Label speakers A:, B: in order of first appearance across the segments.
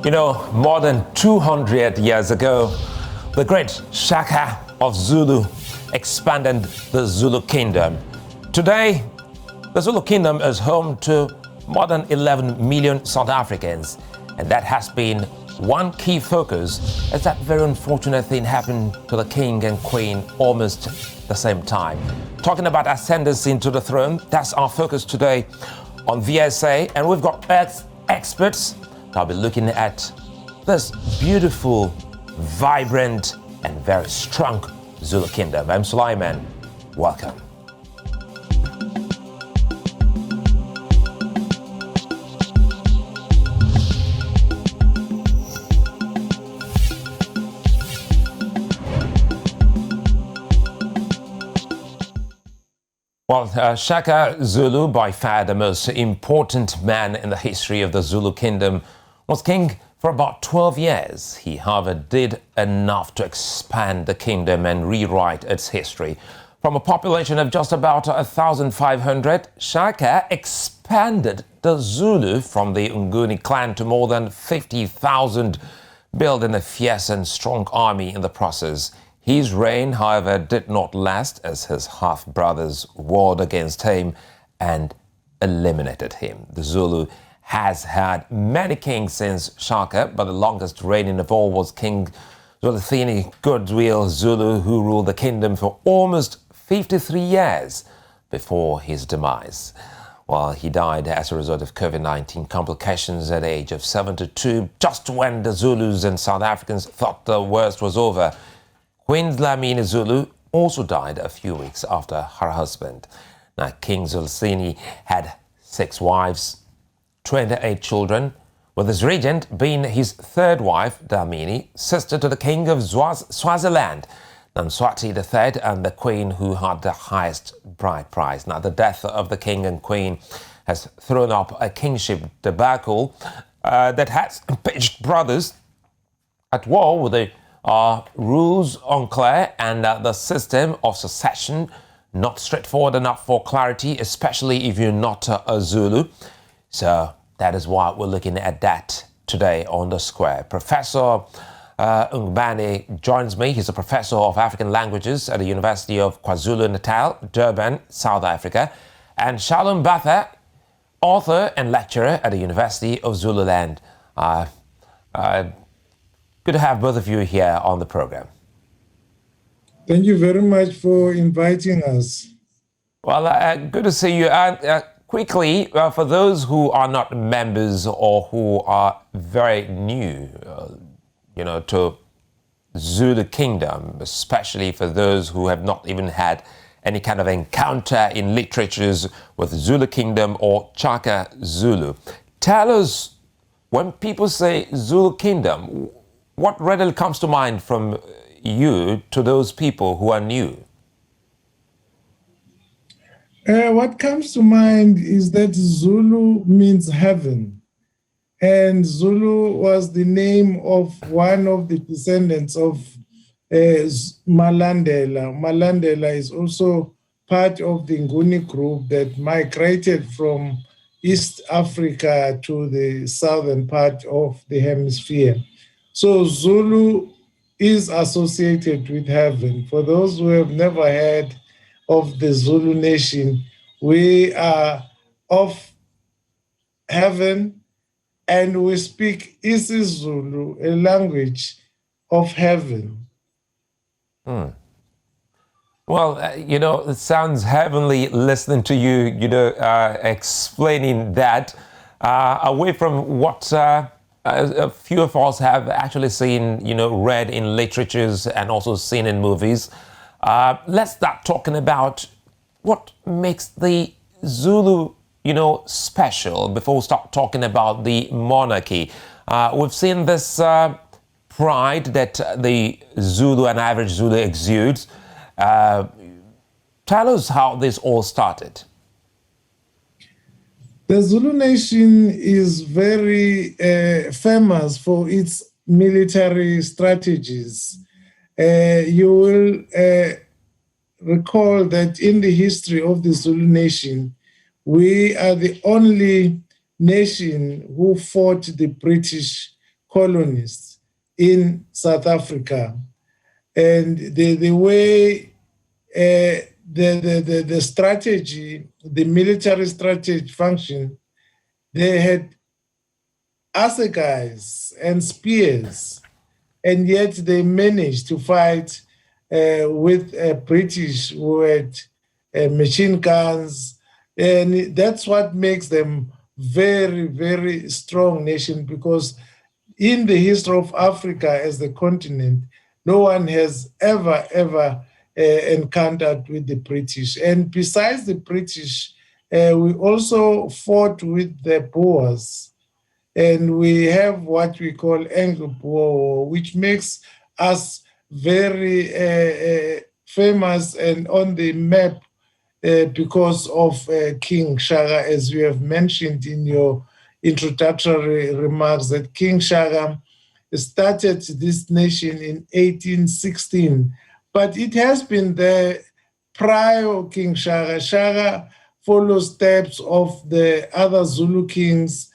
A: You know, more than 200 years ago, the great Shaka of Zulu expanded the Zulu Kingdom. Today, the Zulu Kingdom is home to more than 11 million South Africans, and that has been one key focus as that very unfortunate thing happened to the king and queen almost the same time. Talking about ascendancy into the throne, that's our focus today on VSA, and we've got experts. I'll be looking at this beautiful, vibrant, and very strong Zulu Kingdom. I'm Sulaiman. Welcome. Well, Shaka Zulu, by far the most important man in the history of the Zulu Kingdom, was king for about 12 years. He, however, did enough to expand the kingdom and rewrite its history. From a population of just about 1,500, Shaka expanded the Zulu from the Nguni clan to more than 50,000, building a fierce and strong army in the process. His reign, however, did not last as his half-brothers warred against him and eliminated him. The Zulu has had many kings since Shaka, but the longest reigning of all was King Zuluthini Goodwill Zulu, who ruled the kingdom for almost 53 years before his demise. Well, he died as a result of COVID-19 complications at the age of 72, just when the Zulus and South Africans thought the worst was over. Queen Dlamini Zulu also died a few weeks after her husband. Now, King Zuluthini had 6 wives, 28 children, with his regent being his third wife, Dlamini, sister to the king of Swaziland, Mswati III, and the queen who had the highest bride price. Now, the death of the king and queen has thrown up a kingship debacle that has impeached brothers at war with the rules unclear and the system of succession not straightforward enough for clarity, especially if you're not a Zulu. So that is why we're looking at that today on The Square. Professor NGUBANE joins me. He's a professor of African languages at the University of KwaZulu-Natal, Durban, South Africa. And Shalom Batha, author and lecturer at the University of Zululand. Good to have both of you here on the program.
B: Thank you very much for inviting us.
A: Well, good to see you. Quickly, for those who are not members or who are very new, to Zulu Kingdom, especially for those who have not even had any kind of encounter in literatures with Zulu Kingdom or Shaka Zulu, tell us, when people say Zulu Kingdom, what readily comes to mind from you to those people who are new?
B: What comes to mind is that Zulu means heaven. And Zulu was the name of one of the descendants of Malandela. Malandela is also part of the Nguni group that migrated from East Africa to the southern part of the hemisphere. So Zulu is associated with heaven. For those who have never heard of the Zulu nation, we are of heaven and we speak isiZulu, a language of heaven.
A: Well, it sounds heavenly listening to you, explaining that away from what a few of us have actually seen, read in literatures and also seen in movies. Let's start talking about what makes the Zulu, special before we start talking about the monarchy. We've seen this pride that the Zulu and average Zulu exudes. Tell us how this all started.
B: The Zulu nation is very famous for its military strategies. You will recall that in the history of the Zulu nation, we are the only nation who fought the British colonists in South Africa. And the way the strategy, the military strategy function, they had assegais and spears, and yet they managed to fight with British who had machine guns, and that's what makes them very, very strong nation, because in the history of Africa as the continent, no one has ever encountered with the British. And besides the British, we also fought with the Boers. And we have what we call Anglo-Boer, which makes us very famous and on the map because of King Shaka, as you have mentioned in your introductory remarks, that King Shaka started this nation in 1816. But it has been there prior King Shaka. Shaka follows steps of the other Zulu kings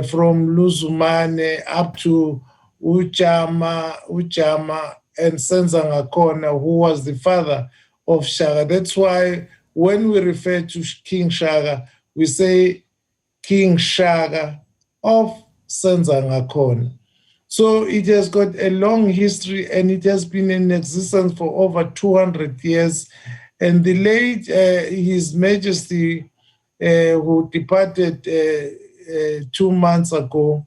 B: from Luzumane up to Uchama, and Senzangakhona, who was the father of Shaka. That's why when we refer to King Shaka, we say King Shaka of Senzangakhona. So it has got a long history, and it has been in existence for over 200 years. And the late His Majesty, who departed 2 months ago,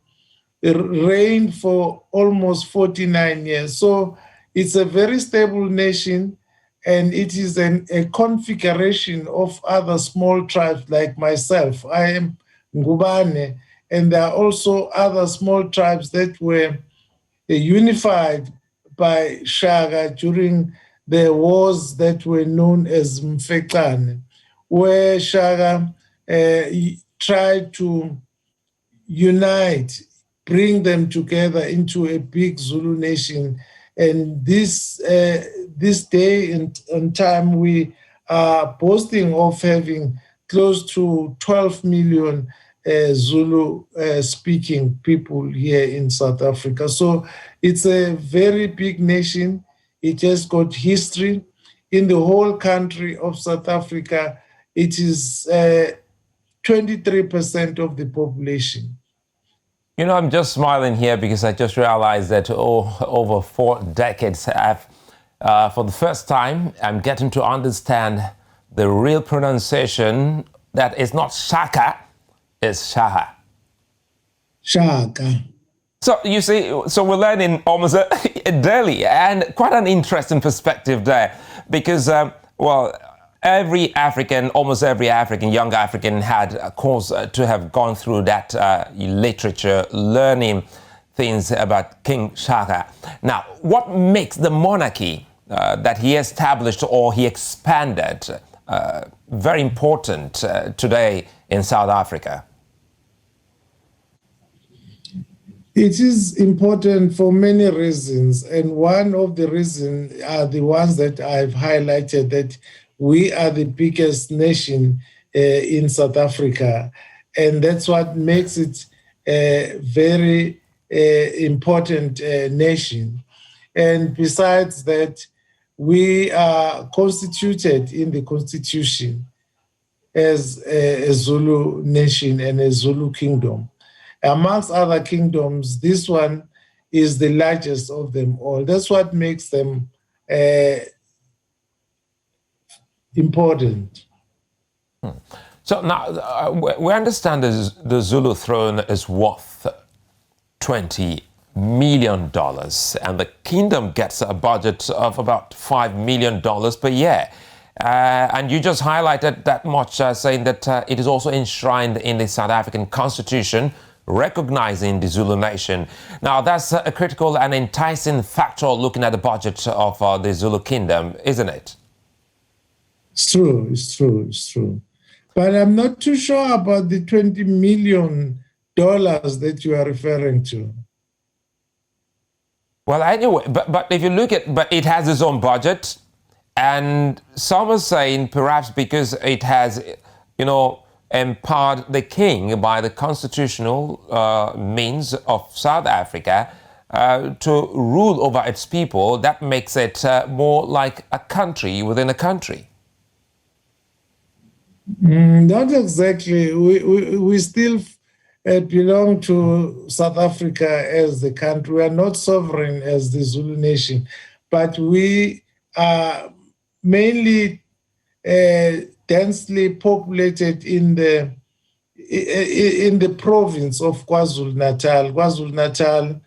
B: reigned for almost 49 years. So it's a very stable nation, and it is a configuration of other small tribes like myself. I am NGUBANE, and there are also other small tribes that were unified by Shaka during the wars that were known as Mfecane, where Shaka tried to unite, bring them together into a big Zulu nation. And this day and time, we are boasting of having close to 12 million Zulu-speaking people here in South Africa. So it's a very big nation. It has got history. In the whole country of South Africa, it is 23% of the population.
A: You know, I'm just smiling here because I just realized that over 4 decades, for the first time, I'm getting to understand the real pronunciation that is not Shaka, it's Shaha.
B: Shaka.
A: So you see, so we're learning almost daily, and quite an interesting perspective there, because, well, almost every African, young African had a course to have gone through that literature, learning things about King Shaka. Now, what makes the monarchy that he established or he expanded very important today in South Africa?
B: It is important for many reasons, and one of the reasons are the ones that I've highlighted, that we are the biggest nation in South Africa, and that's what makes it a very important nation. And besides that, we are constituted in the Constitution as a Zulu nation and a Zulu kingdom. Amongst other kingdoms, this one is the largest of them all. That's what makes them important.
A: So now we understand the Zulu throne is worth $20 million, and the kingdom gets a budget of about $5 million per year. And you just highlighted that much, saying that it is also enshrined in the South African Constitution, recognizing the Zulu nation. Now, that's a critical and enticing factor looking at the budget of the Zulu Kingdom, isn't it?
B: It's true. But I'm not too sure about the $20 million that you are referring to.
A: Well, anyway, but if you look at, but it has its own budget, and some are saying perhaps because it has, you know, empowered the king by the constitutional means of South Africa to rule over its people. That makes it more like a country within a country.
B: Not exactly. We still belong to South Africa as the country. We are not sovereign as the Zulu nation, but we are mainly densely populated in the province of KwaZulu-Natal. KwaZulu-Natal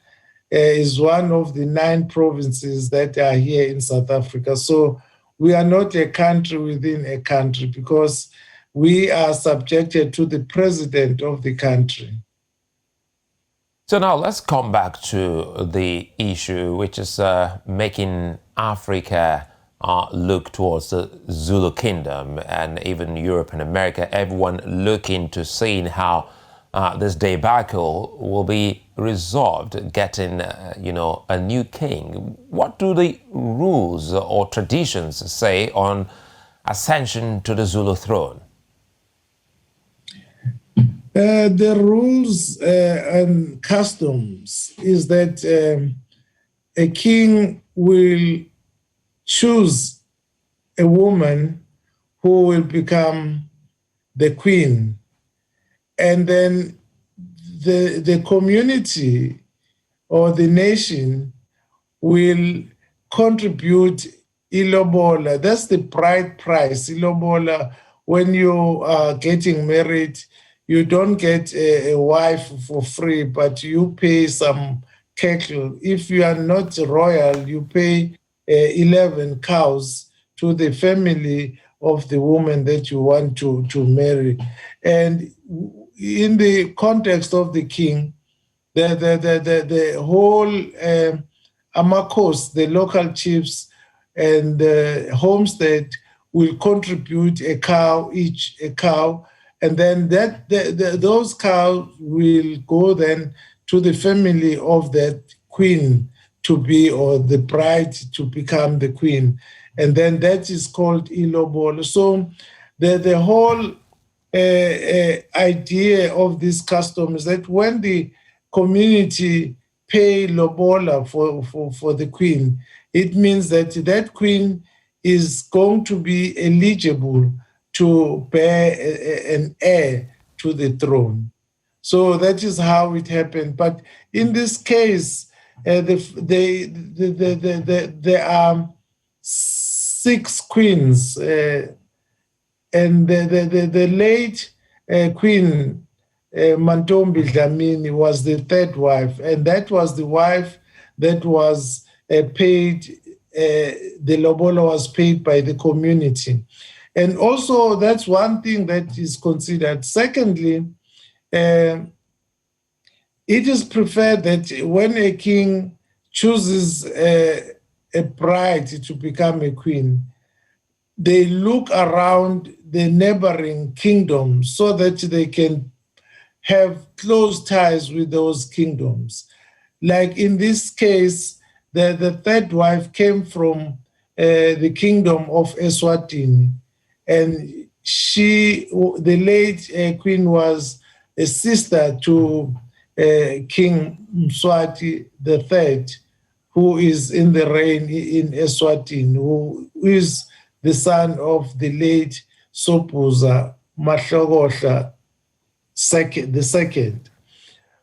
B: is one of the 9 provinces that are here in South Africa. So we are not a country within a country because we are subjected to the president of the country.
A: So now let's come back to the issue, which is making Africa look towards the Zulu Kingdom, and even Europe and America, everyone looking to seeing how this debacle will be resolved, getting, a new king. What do the rules or traditions say on ascension to the Zulu throne?
B: The rules and customs is that a king will choose a woman who will become the queen, and then the community or the nation will contribute ilobola. That's the bride price. Ilobola, when you are getting married, you don't get a wife for free, but you pay some cattle. If you are not royal, you pay 11 cows to the family of the woman that you want to marry. And in the context of the king, the whole Amakos, the local chiefs and the homestead will contribute a cow, each a cow, and then those cows will go then to the family of that queen to be, or the bride to become the queen. And then that is called ilobolo. So the whole idea of this custom is that when the community pay lobola for the queen, it means that that queen is going to be eligible to bear an heir to the throne. So that is how it happened. But in this case, there are 6 queens, and the late Queen Mantombi Dlamini was the 3rd wife, and that was the wife that was paid, the lobola was paid by the community. And also, that's one thing that is considered. Secondly, it is preferred that when a king chooses a bride to become a queen, they look around the neighboring kingdoms so that they can have close ties with those kingdoms. Like in this case, the 3rd wife came from the kingdom of Eswatini. And the late queen was a sister to King Mswati III, who is in the reign in Eswatini, who is the son of the late Sopuza Mahlokosha the second.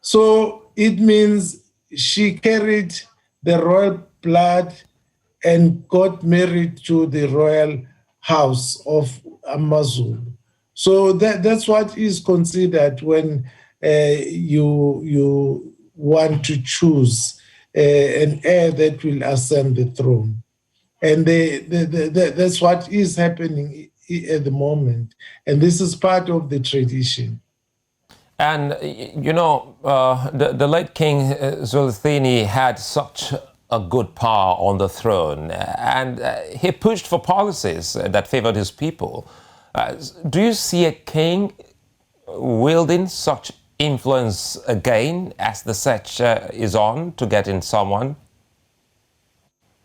B: So it means she carried the royal blood and got married to the royal house of AmaZulu. So that's what is considered when you want to choose an heir that will ascend the throne. And that's what is happening at the moment. And this is part of the tradition.
A: And, the late King Zwelithini had such a good power on the throne, and he pushed for policies that favored his people. Do you see a king wielding such influence again as the search is on to get in someone?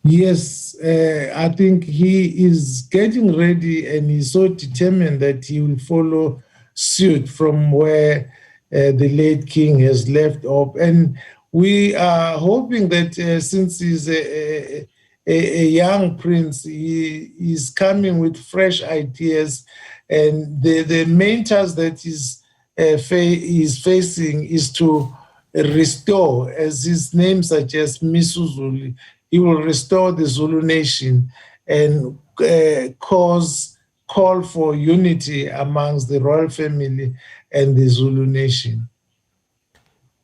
B: Yes, I think he is getting ready, and he's so determined that he will follow suit from where the late king has left off. And we are hoping that since he's a young prince, he is coming with fresh ideas. And the main task that he's facing is to restore, as his name suggests, Misuzulu. He will restore the Zulu nation and call for unity amongst the royal family and the Zulu nation.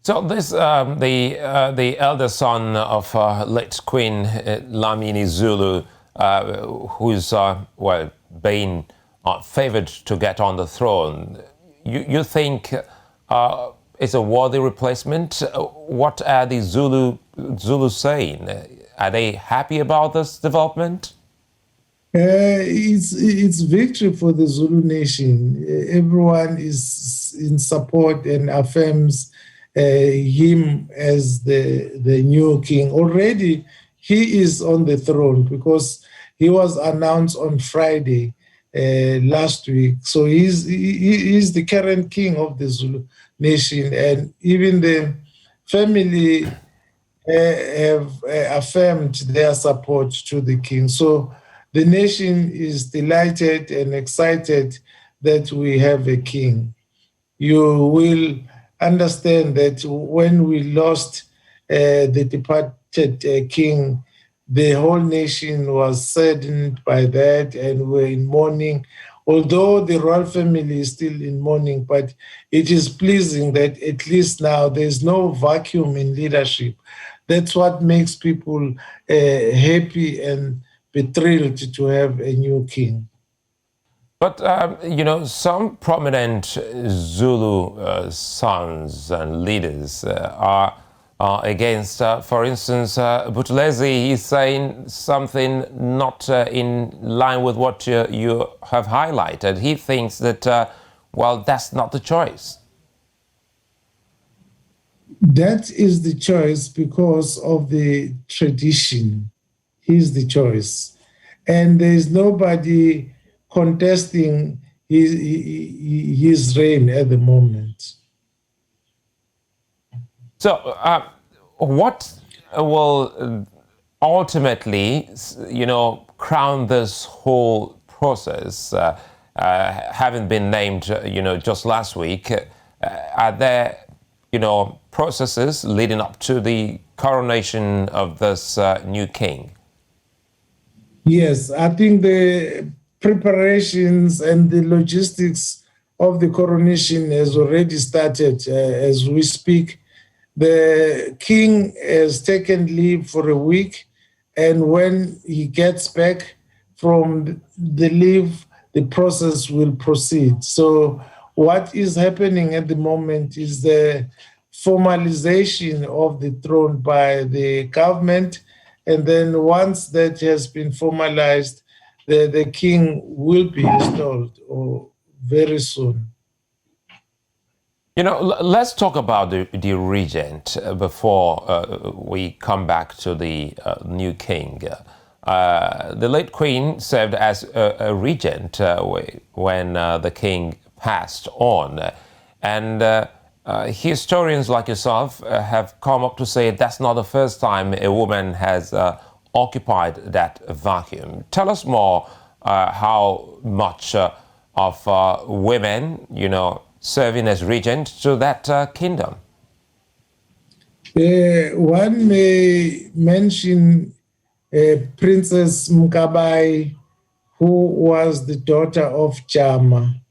A: So this, the elder son of late Queen Lamini Zulu, who's well been favored to get on the throne, you think is a worthy replacement? What are the Zulu saying? Are they happy about this development?
B: It's victory for the Zulu nation. Everyone is in support and affirms him as the new king. Already, he is on the throne because he was announced on Friday last week. So he is the current king of the Zulu nation, and even the family have affirmed their support to the king. So the nation is delighted and excited that we have a king. You will understand that when we lost the departed king, the whole nation was saddened by that and were in mourning. Although the royal family is still in mourning, but it is pleasing that at least now there's no vacuum in leadership. That's what makes people happy and be thrilled to have a new king.
A: But, you know, some prominent Zulu sons and leaders are against, for instance, Buthelezi. He's saying something not in line with what you have highlighted. He thinks that, well, that's not the choice.
B: That is the choice because of the tradition. He's the choice. And there's nobody contesting his reign at the moment.
A: So what will ultimately, you know, crown this whole process, having been named, you know, just last week? Are there, you know, processes leading up to the coronation of this new king?
B: Yes, I think the preparations and the logistics of the coronation has already started as we speak. The king has taken leave for a week, and when he gets back from the leave, the process will proceed. So what is happening at the moment is the formalization of the throne by the government, and then once that has been formalized, the king will be installed very soon.
A: You know, let's talk about the regent before we come back to the new king. The late queen served as a regent when the king passed on. And historians like yourself have come up to say that's not the first time a woman has occupied that vacuum. Tell us more how much of women, you know, serving as regent to that kingdom.
B: One may mention Princess Mkabayi, who was the daughter of Jama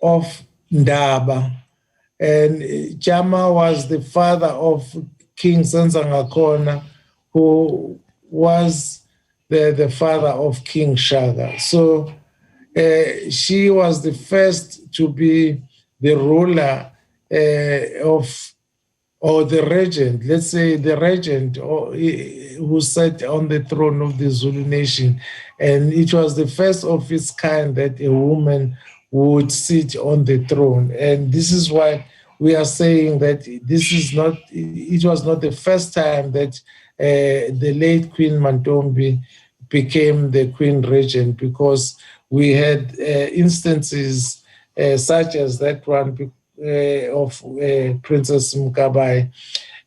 B: of Ndaba. And Jama was the father of King Senzangakhona, who was the father of King Shaka. So she was the first to be the ruler or the regent, let's say the regent who sat on the throne of the Zulu nation. And it was the first of its kind that a woman would sit on the throne. And this is why we are saying that it was not the first time that the late Queen Mantombi became the Queen Regent, because we had instances such as that one of Princess Mkabayi.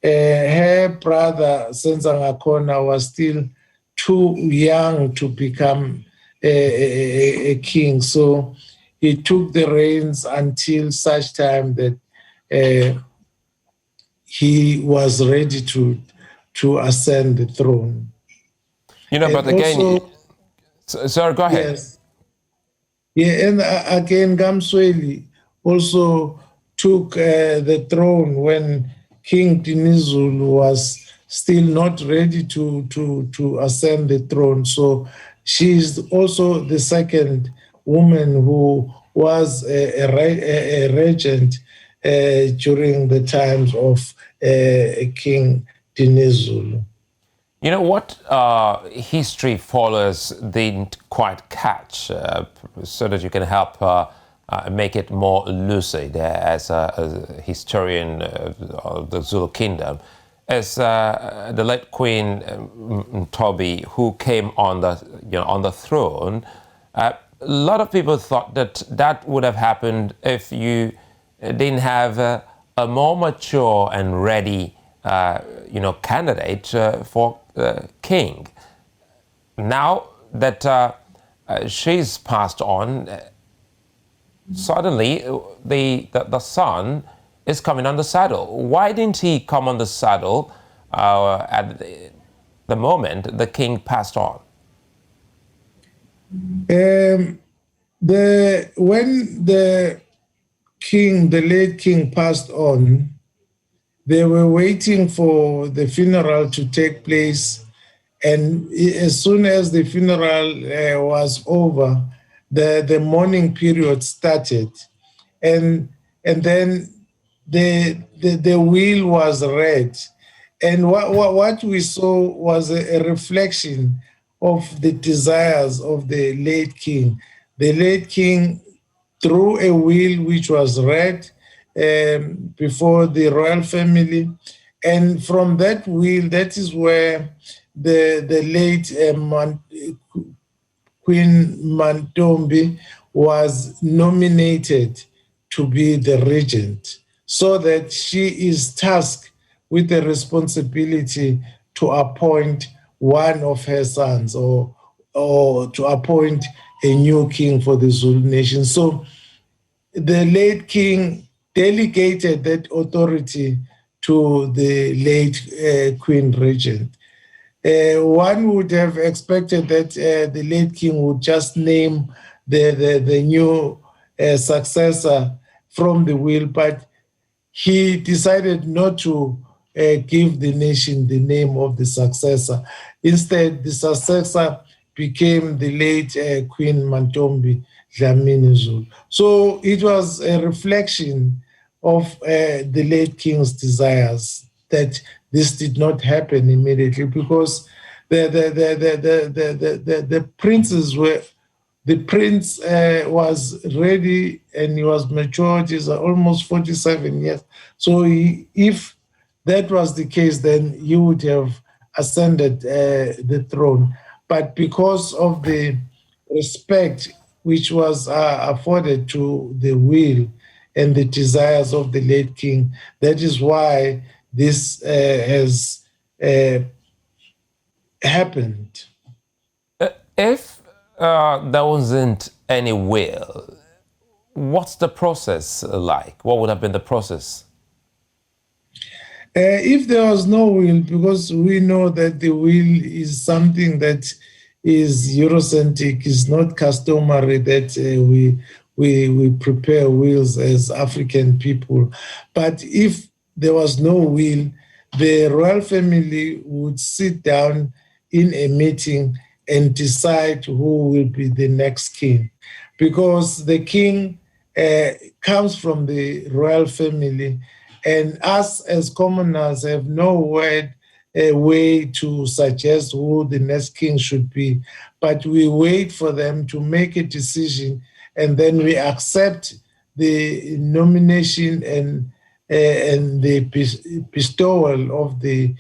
B: Her brother, Senzangakhona, was still too young to become a king. So he took the reins until such time that he was ready to ascend the throne.
A: But again,
B: also,
A: sir, go ahead.
B: yes, yeah, and again, Gamsweli also took the throne when King Dinizulu was still not ready to ascend the throne. So she's also the second woman who was a regent during the times of King Dinizulu.
A: What history followers didn't quite catch, so that you can help make it more lucid as a historian of the Zulu Kingdom, as the late Queen Mtobi, who came on the throne. A lot of people thought that would have happened if you didn't have a more mature and ready candidate for king. Now that she's passed on, suddenly the son is coming on the saddle. Why didn't he come on the saddle at the moment the king passed on?
B: When the late king passed on, they were waiting for the funeral to take place. And as soon as the funeral was over, the mourning period started. And then the will was read. And what we saw was a reflection of the desires of the late king. The late king, through a will which was read before the royal family, and from that will, that is where the late Queen Mantombi was nominated to be the regent, so that she is tasked with the responsibility to appoint one of her sons or to appoint a new king for the Zulu nation. So the late king delegated that authority to the late Queen Regent. One would have expected that the late king would just name the new successor from the will, but he decided not to give the nation the name of the successor. Instead, the successor became the late Queen Mantombi Dlamini Zulu. So it was a reflection of the late king's desires that this did not happen immediately, because the princes were. The prince was ready and he was mature. He's almost 47 years. So if that was the case, then he would have ascended the throne. But because of the respect which was afforded to the will and the desires of the late king, that is why this has happened.
A: If there wasn't any will, what's the process like? What would have been the process?
B: If there was no will, because we know that the will is something that is Eurocentric, is not customary that we prepare wills as African people. But if there was no will, the royal family would sit down in a meeting and decide who will be the next king. Because the king comes from the royal family, and us as commoners have no way to suggest who the next king should be. But we wait for them to make a decision, and then we accept the nomination and the bestowal of the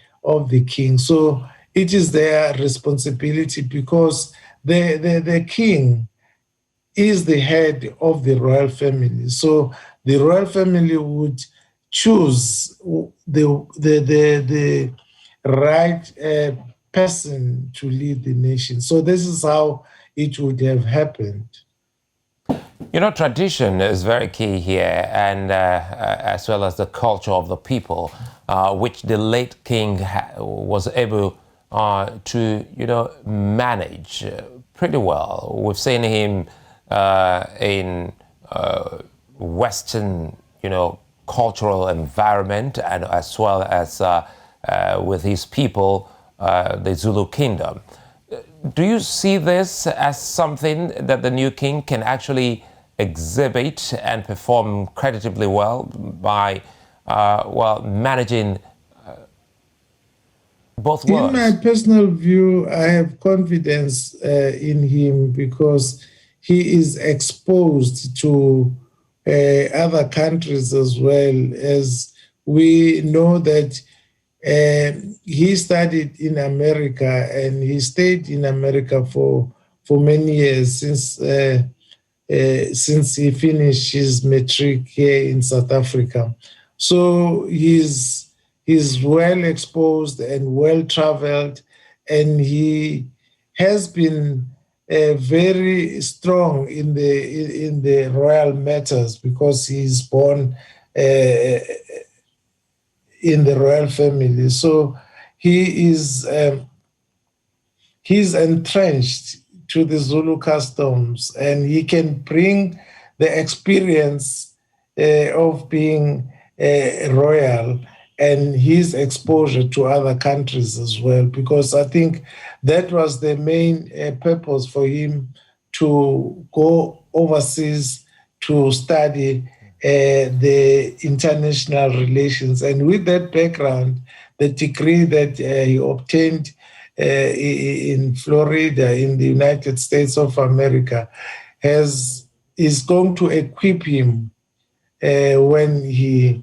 B: king. So it is their responsibility, because the king is the head of the royal family. So the royal family would choose the right person to lead the nation. So this is how it would have happened.
A: You know, tradition is very key here, and as well as the culture of the people, which the late king was able to, manage pretty well. We've seen him in Western, cultural environment, and as well as with his people, the Zulu Kingdom. Do you see this as something that the new king can actually exhibit and perform creditably well by, managing both worlds?
B: In my personal view, I have confidence in him because he is exposed to other countries as well. As we know that he studied in America and he stayed in America for many years since he finished his matric here in South Africa. So he's well exposed and well traveled, and he has been very strong in the royal matters because he's born in the royal family. So he's entrenched to the Zulu customs, and he can bring the experience of being royal and his exposure to other countries as well, because I think that was the main purpose for him to go overseas to study the international relations. And with that background, the degree that he obtained in Florida, in the United States of America, is going to equip him when he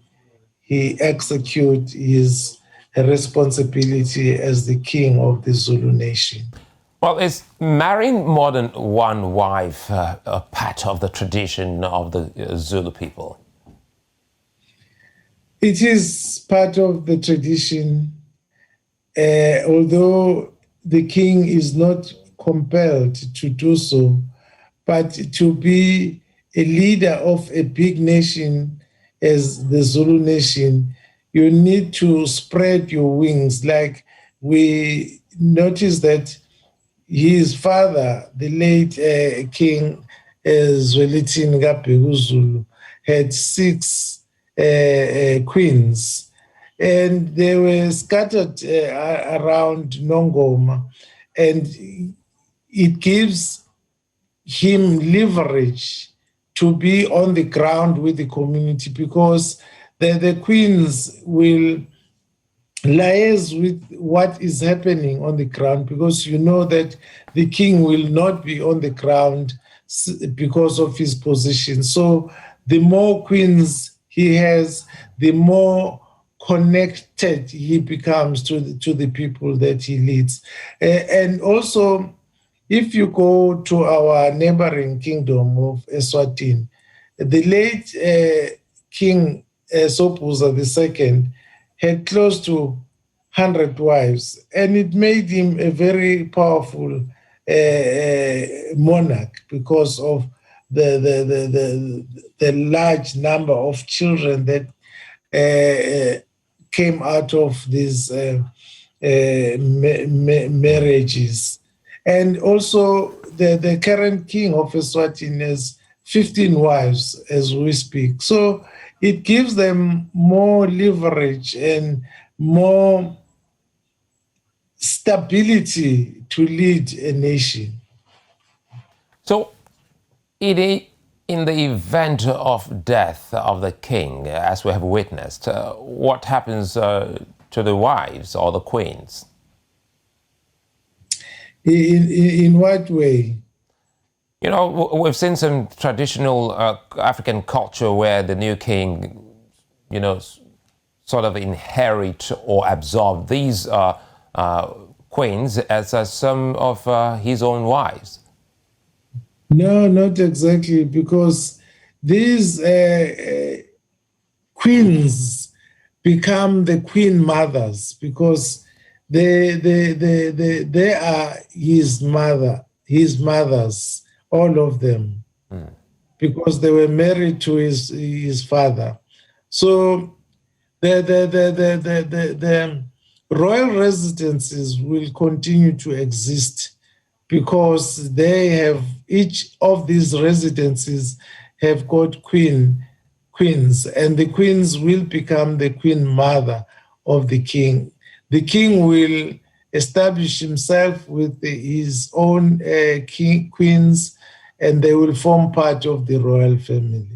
B: execute his responsibility as the king of the Zulu nation.
A: Well, is marrying more than one wife a part of the tradition of the Zulu people?
B: It is part of the tradition, although the king is not compelled to do so, but to be a leader of a big nation as the Zulu nation, you need to spread your wings. Like we noticed that his father, the late King Zwelithini kaBheka Zulu, had 6 queens, and they were scattered around Nongoma, and it gives him leverage to be on the ground with the community, because the queens will liaise with what is happening on the ground, because you know that the king will not be on the ground because of his position. So the more queens he has, the more connected he becomes to the people that he leads. And also, if you go to our neighboring kingdom of Eswatini, the late King Sobhuza II had close to 100 wives, and it made him a very powerful monarch because of the large number of children that came out of these marriages. And also the current king of Eswatini has 15 wives as we speak. So it gives them more leverage and more stability to lead a nation.
A: So, in the event of death of the king, as we have witnessed, what happens to the wives or the queens?
B: In what way?
A: You know, we've seen some traditional African culture where the new king, sort of inherit or absorb these queens as some of his own wives.
B: No, not exactly, because these queens become the queen mothers because they are his mothers, all of them, because they were married to his father. So the royal residences will continue to exist because they have each of these residences have got queens, and the queens will become the queen mother of the king. The king will establish himself with his own queens, and they will form part of the royal family.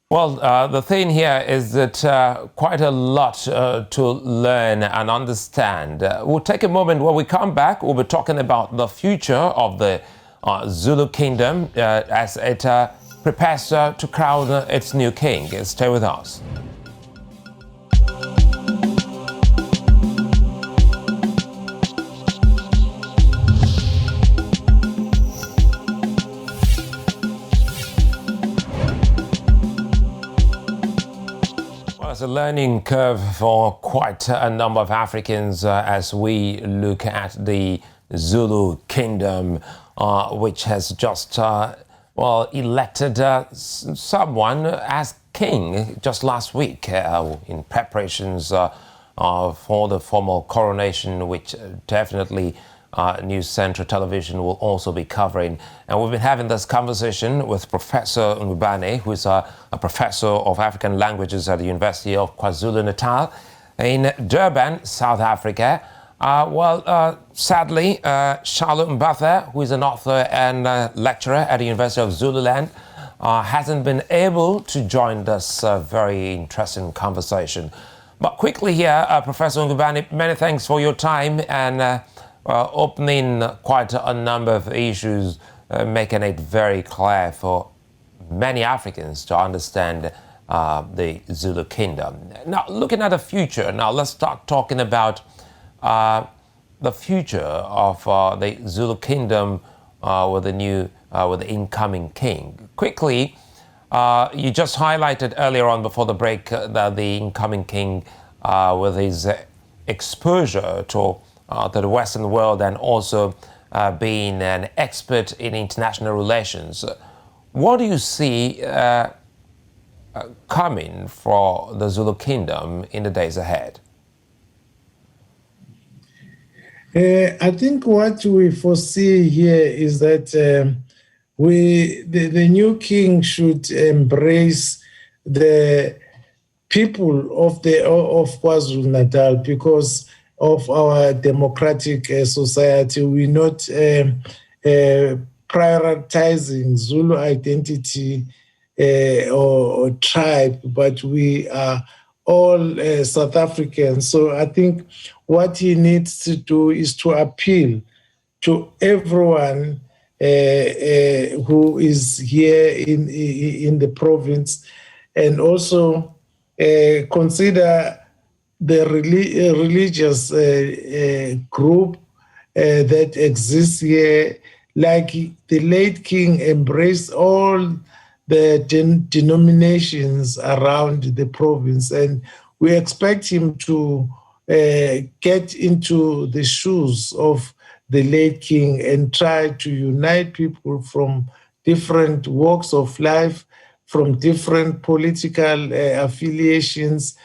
A: Well, the thing here is that quite a lot to learn and understand. We'll take a moment. When we come back, we'll be talking about the future of the Zulu Kingdom as it prepares to crown its new king. Stay with us. It's a learning curve for quite a number of Africans as we look at the Zulu Kingdom, which has just elected someone as king just last week in preparations for the formal coronation, which definitely News Central Television will also be covering. And we've been having this conversation with Professor NGUBANE, who is a professor of African languages at the University of KwaZulu-Natal in Durban, South Africa. Sadly, Charlotte Mbatha, who is an author and lecturer at the University of Zululand, hasn't been able to join this very interesting conversation. But quickly here, Professor NGUBANE, many thanks for your time and opening quite a number of issues, making it very clear for many Africans to understand the Zulu Kingdom. Now, looking at the future, now let's start talking about the future of the Zulu Kingdom with the incoming king. Quickly, you just highlighted earlier on before the break that the incoming king, with his exposure to the Western world and also being an expert in international relations, what do you see coming for the Zulu Kingdom in the days ahead?
B: I think what we foresee here is that the new king should embrace the people of KwaZulu-Natal because of our democratic society. We're not prioritizing Zulu identity or tribe, but we are all South Africans. So I think what he needs to do is to appeal to everyone who is here in the province, and also consider the religious group that exists here. Like the late king embraced all the denominations around the province, and we expect him to get into the shoes of the late king and try to unite people from different walks of life, from different political affiliations,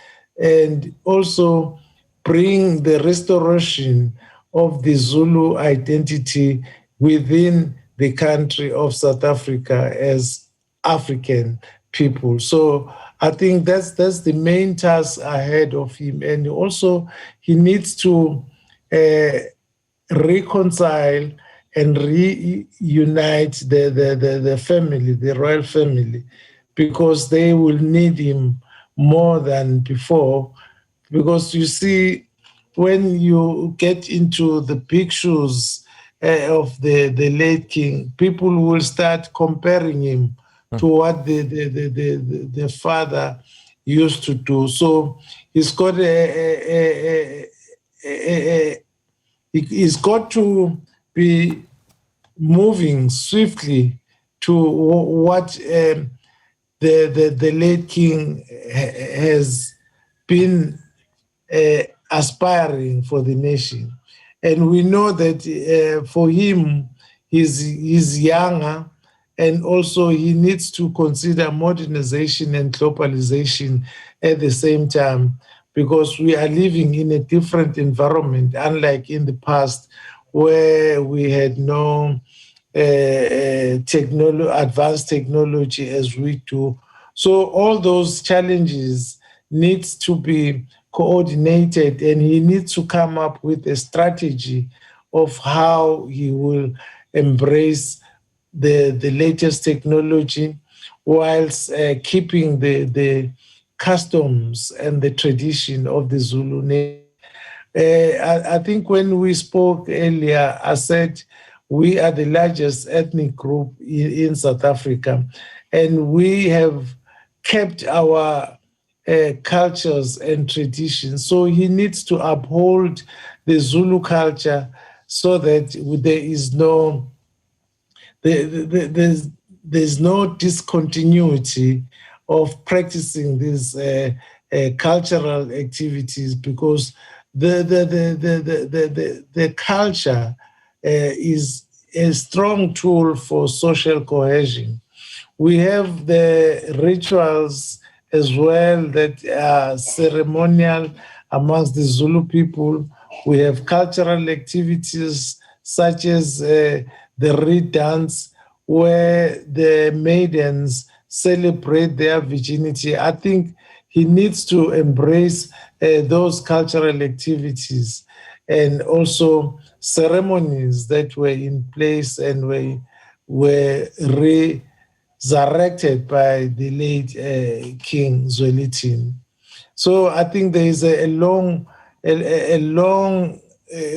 B: and also bring the restoration of the Zulu identity within the country of South Africa as African people. So I think that's the main task ahead of him. And also he needs to reconcile and reunite the family, the royal family, because they will need him more than before. Because you see, when you get into the big shoes of the late king, people will start comparing him to what the father used to do. So he's got he's got to be moving swiftly to what the late king has been aspiring for the nation. And we know that for him, he's younger, and also he needs to consider modernization and globalization at the same time, because we are living in a different environment, unlike in the past where we had no advanced technology as we do. So all those challenges needs to be coordinated, and he needs to come up with a strategy of how he will embrace the latest technology whilst keeping the customs and the tradition of the Zulu nation. I think when we spoke earlier, I said we are the largest ethnic group in South Africa, and we have kept our cultures and traditions. So he needs to uphold the Zulu culture so that there is there's no discontinuity of practicing these cultural activities, because the culture is a strong tool for social cohesion. We have the rituals as well that are ceremonial amongst the Zulu people. We have cultural activities such as the reed dance, where the maidens celebrate their virginity. I think he needs to embrace those cultural activities and also ceremonies that were in place and were resurrected by the late King Zwelithini. So I think there is a long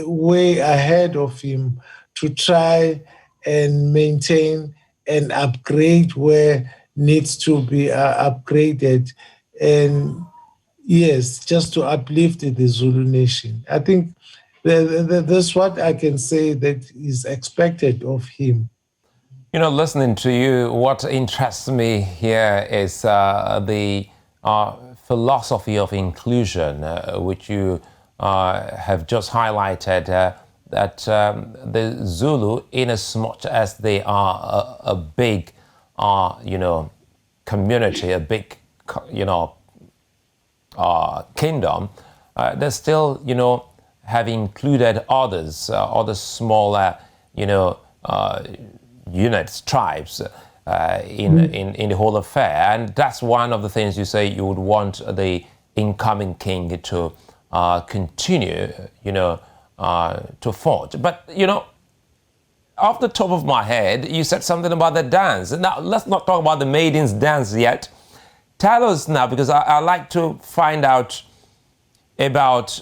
B: way ahead of him to try and maintain and upgrade where needs to be upgraded. And yes, just to uplift the Zulu nation. I think that's what I can say that is expected of him.
A: You know, listening to you, what interests me here is the philosophy of inclusion, which you have just highlighted, that the Zulu, in as much as they are a big, community, a big, kingdom, they still, have included others, other smaller, units, tribes in the whole affair. And that's one of the things you say you would want the incoming king to continue, to forge. But, off the top of my head, you said something about the dance. Now, let's not talk about the maidens' dance yet. Tell us now, because I like to find out about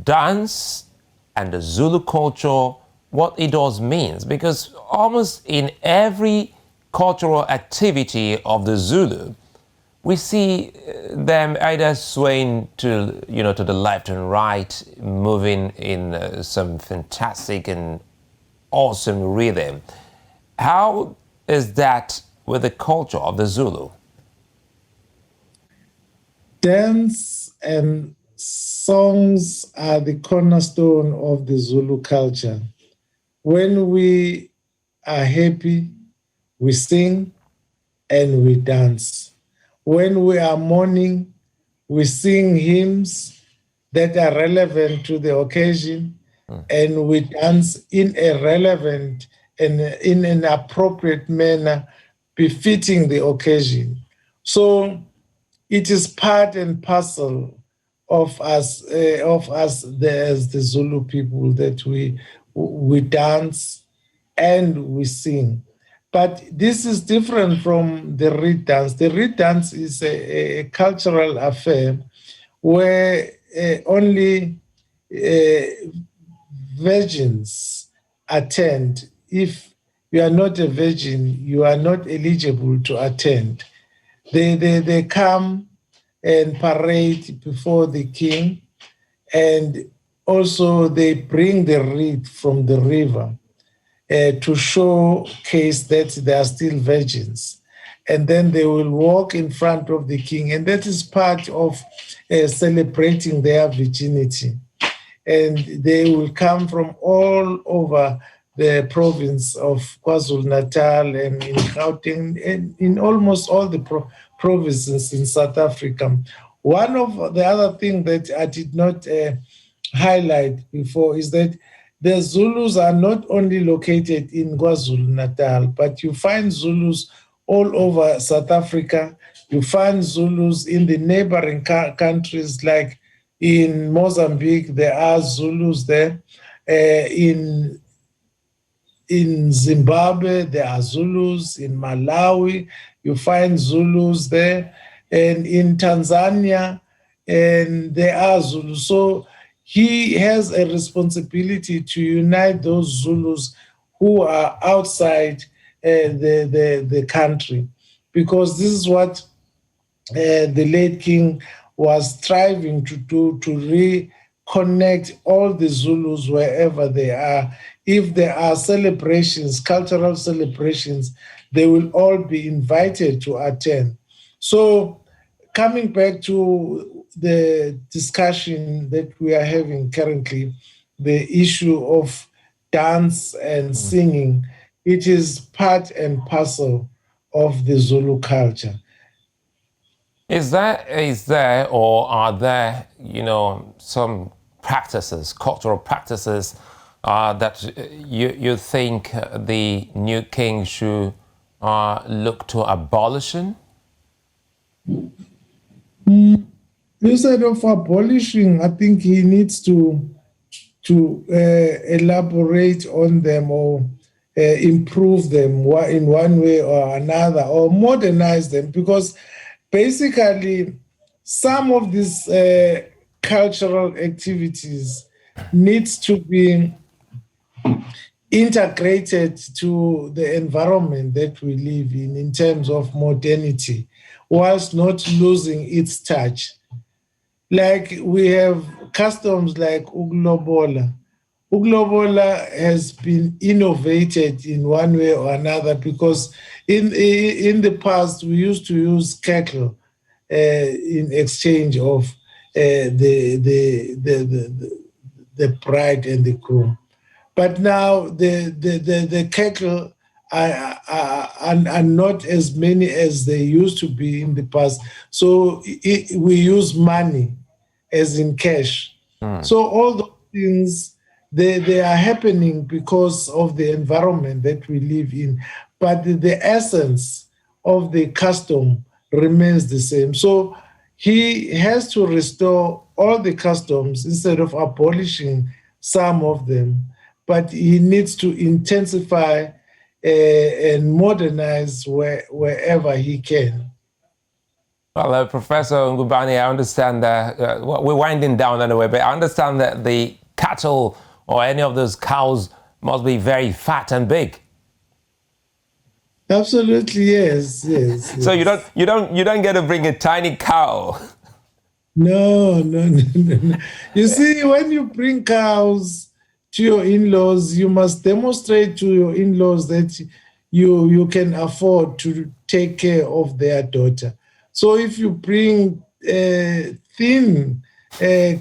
A: dance and the Zulu culture, what it does means, because almost in every cultural activity of the Zulu, we see them either swaying to the left and right, moving in some fantastic and awesome rhythm. How is that with the culture of the Zulu?
B: Dance and songs are the cornerstone of the Zulu culture. When we are happy, we sing and we dance. When we are mourning, we sing hymns that are relevant to the occasion, and we dance in a relevant and in an appropriate manner befitting the occasion. So it is part and parcel of us, as the Zulu people, that we dance and we sing. But this is different from the reed dance. The reed dance is a cultural affair where only virgins attend. If you are not a virgin, you are not eligible to attend. They come and parade before the king, and also they bring the reed from the river. to showcase that they are still virgins. And then they will walk in front of the king. And that is part of celebrating their virginity. And they will come from all over the province of KwaZulu-Natal and in Gauteng and in almost all the provinces in South Africa. One of the other things that I did not highlight before is that the Zulus are not only located in KwaZulu-Natal, but you find Zulus all over South Africa. You find Zulus in the neighboring countries, like in Mozambique, there are Zulus there. In Zimbabwe, there are Zulus. In Malawi, you find Zulus there. And in Tanzania, and there are Zulus. So he has a responsibility to unite those Zulus who are outside the country, because this is what the late king was striving to do, to reconnect all the Zulus wherever they are. If there are celebrations, cultural celebrations, they will all be invited to attend. So coming back to the discussion that we are having currently, the issue of dance and singing, it is part and parcel of the Zulu culture.
A: Is there, or are there, some practices, cultural practices that you think the new king should look to abolishing?
B: Instead of abolishing, I think he needs to elaborate on them or improve them in one way or another, or modernize them, because basically some of these cultural activities needs to be integrated to the environment that we live in terms of modernity, whilst not losing its touch. Like we have customs like Uglobola. Uglobola has been innovated in one way or another, because in the past we used to use cattle in exchange of the bride and the groom. But now the cattle are not as many as they used to be in the past. So we use money, as in cash. So all those things, they are happening because of the environment that we live in. But the essence of the custom remains the same. So he has to restore all the customs instead of abolishing some of them. But he needs to intensify and modernize wherever he can.
A: Well, Professor NGUBANE, I understand that we're winding down anyway, but I understand that the cattle or any of those cows must be very fat and big.
B: Absolutely, yes.
A: So you don't get to bring a tiny cow.
B: No. You see, when you bring cows to your in-laws, you must demonstrate to your in-laws that you can afford to take care of their daughter. So if you bring thin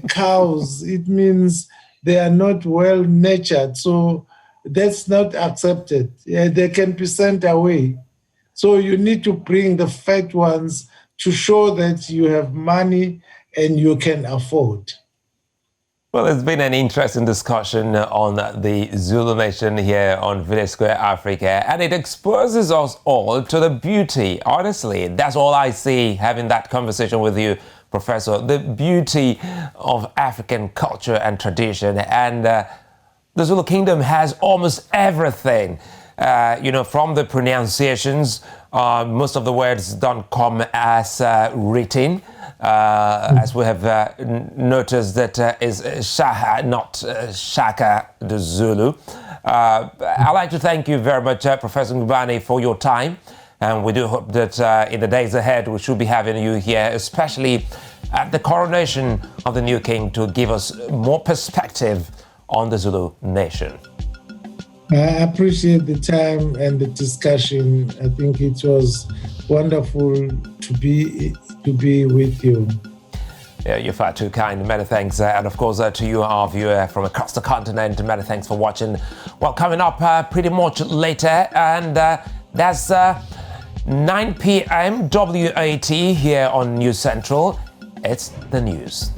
B: cows, it means they are not well-natured. So that's not accepted. They can be sent away. So you need to bring the fat ones to show that you have money and you can afford.
A: Well, it's been an interesting discussion on the Zulu nation here on Village Square Africa, and it exposes us all to the beauty. Honestly, that's all I see having that conversation with you, Professor, the beauty of African culture and tradition. And the Zulu Kingdom has almost everything, from the pronunciations. Most of the words don't come as written. As we have noticed, that is Shaha, not Shaka, the Zulu. I'd like to thank you very much, Professor NGUBANE, for your time. And we do hope that in the days ahead, we should be having you here, especially at the coronation of the new king, to give us more perspective on the Zulu nation.
B: I appreciate the time and the discussion. I think it was wonderful to be with you.
A: Yeah, you're far too kind. Many thanks. And of course, to you, our viewer from across the continent, many thanks for watching. Well, coming up pretty much later, and that's 9 p.m. WAT here on News Central. It's the news.